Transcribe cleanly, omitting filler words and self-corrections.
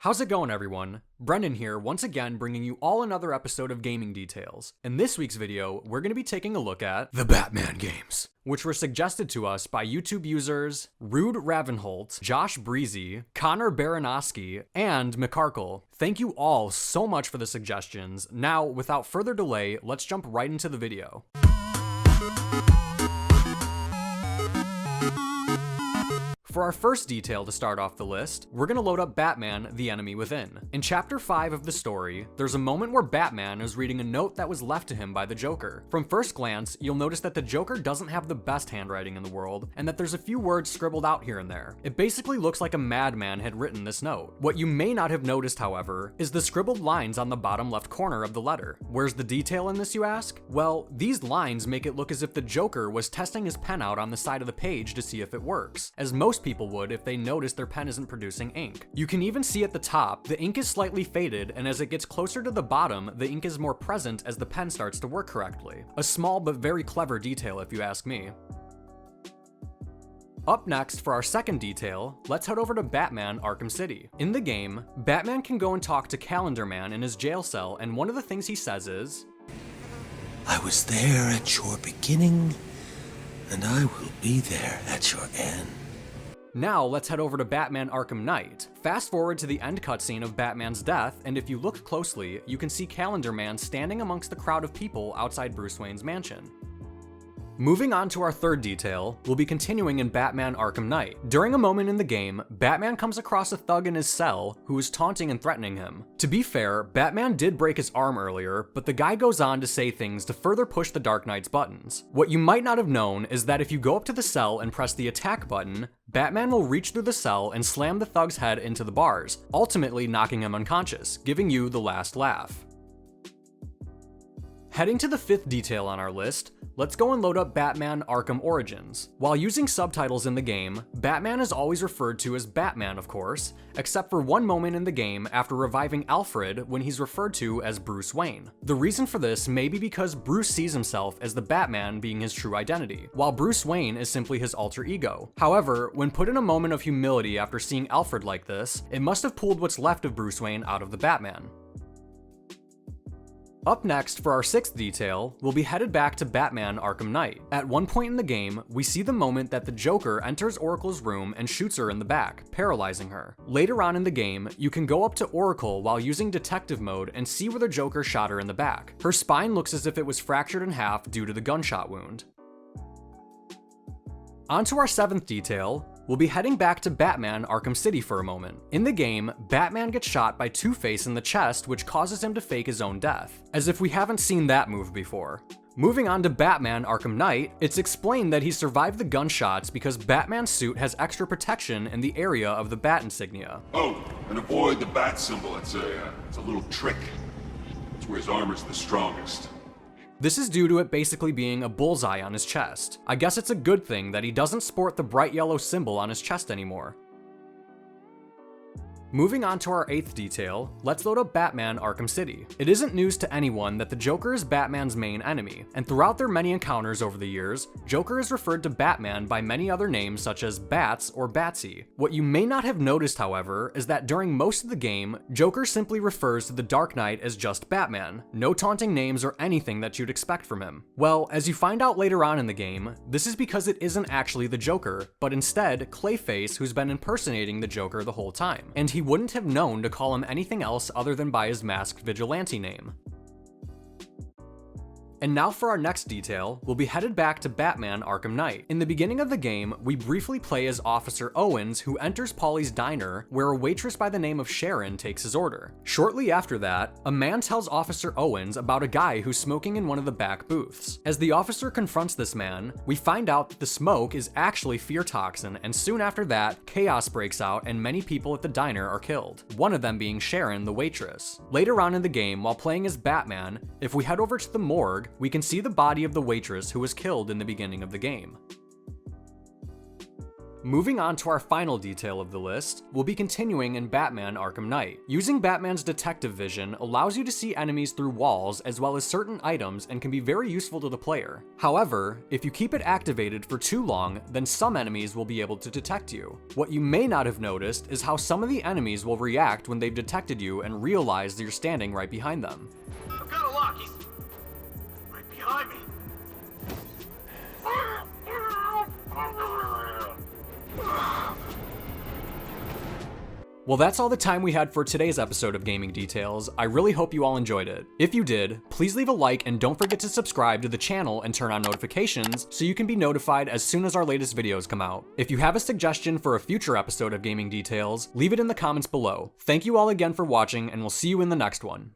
How's it going, everyone? Brenden here, once again bringing you all another episode of Gaming Details. In this week's video, we're going to be taking a look at the Batman games, which were suggested to us by YouTube users Rude Ravenholt, Josh Breezy, Connor Baranowski, and McCarkle. Thank you all so much for the suggestions. Now, without further delay, let's jump right into the video. For our first detail to start off the list, we're gonna load up Batman, the Enemy Within. In chapter 5 of the story, there's a moment where Batman is reading a note that was left to him by the Joker. From first glance, you'll notice that the Joker doesn't have the best handwriting in the world, and that there's a few words scribbled out here and there. It basically looks like a madman had written this note. What you may not have noticed, however, is the scribbled lines on the bottom left corner of the letter. Where's the detail in this, you ask? Well, these lines make it look as if the Joker was testing his pen out on the side of the page to see if it works, as most people would if they notice their pen isn't producing ink. You can even see at the top, the ink is slightly faded, and as it gets closer to the bottom, the ink is more present as the pen starts to work correctly. A small but very clever detail if you ask me. Up next, for our second detail, let's head over to Batman Arkham City. In the game, Batman can go and talk to Calendar Man in his jail cell, and one of the things he says is, "I was there at your beginning, and I will be there at your end." Now let's head over to Batman Arkham Knight. Fast forward to the end cutscene of Batman's death, and if you look closely, you can see Calendar Man standing amongst the crowd of people outside Bruce Wayne's mansion. Moving on to our third detail, we'll be continuing in Batman Arkham Knight. During a moment in the game, Batman comes across a thug in his cell who is taunting and threatening him. To be fair, Batman did break his arm earlier, but the guy goes on to say things to further push the Dark Knight's buttons. What you might not have known is that if you go up to the cell and press the attack button, Batman will reach through the cell and slam the thug's head into the bars, ultimately knocking him unconscious, giving you the last laugh. Heading to the fifth detail on our list, let's go and load up Batman Arkham Origins. While using subtitles in the game, Batman is always referred to as Batman, of course, except for one moment in the game after reviving Alfred when he's referred to as Bruce Wayne. The reason for this may be because Bruce sees himself as the Batman being his true identity, while Bruce Wayne is simply his alter ego. However, when put in a moment of humility after seeing Alfred like this, it must have pulled what's left of Bruce Wayne out of the Batman. Up next, for our sixth detail, we'll be headed back to Batman Arkham Knight. At one point in the game, we see the moment that the Joker enters Oracle's room and shoots her in the back, paralyzing her. Later on in the game, you can go up to Oracle while using detective mode and see where the Joker shot her in the back. Her spine looks as if it was fractured in half due to the gunshot wound. On to our seventh detail, we'll be heading back to Batman Arkham City for a moment. In the game, Batman gets shot by Two-Face in the chest, which causes him to fake his own death. As if we haven't seen that move before. Moving on to Batman Arkham Knight, it's explained that he survived the gunshots because Batman's suit has extra protection in the area of the bat insignia. Oh, and avoid the bat symbol. It's a little trick. It's where his armor's the strongest. This is due to it basically being a bullseye on his chest. I guess it's a good thing that he doesn't sport the bright yellow symbol on his chest anymore. Moving on to our eighth detail, let's load up Batman Arkham City. It isn't news to anyone that the Joker is Batman's main enemy, and throughout their many encounters over the years, Joker is referred to Batman by many other names such as Bats or Batsy. What you may not have noticed, however, is that during most of the game, Joker simply refers to the Dark Knight as just Batman, no taunting names or anything that you'd expect from him. Well, as you find out later on in the game, this is because it isn't actually the Joker, but instead Clayface, who's been impersonating the Joker the whole time, and he wouldn't have known to call him anything else other than by his masked vigilante name. And now for our next detail, we'll be headed back to Batman Arkham Knight. In the beginning of the game, we briefly play as Officer Owens, who enters Polly's diner, where a waitress by the name of Sharon takes his order. Shortly after that, a man tells Officer Owens about a guy who's smoking in one of the back booths. As the officer confronts this man, we find out that the smoke is actually fear toxin, and soon after that, chaos breaks out and many people at the diner are killed, one of them being Sharon, the waitress. Later on in the game, while playing as Batman, if we head over to the morgue, we can see the body of the waitress who was killed in the beginning of the game. Moving on to our final detail of the list, we'll be continuing in Batman Arkham Knight. Using Batman's detective vision allows you to see enemies through walls as well as certain items and can be very useful to the player. However, if you keep it activated for too long, then some enemies will be able to detect you. What you may not have noticed is how some of the enemies will react when they've detected you and realize that you're standing right behind them. I've got a lock. He's right behind me. Well, that's all the time we had for today's episode of Gaming Details. I really hope you all enjoyed it. If you did, please leave a like and don't forget to subscribe to the channel and turn on notifications so you can be notified as soon as our latest videos come out. If you have a suggestion for a future episode of Gaming Details, leave it in the comments below. Thank you all again for watching, and we'll see you in the next one.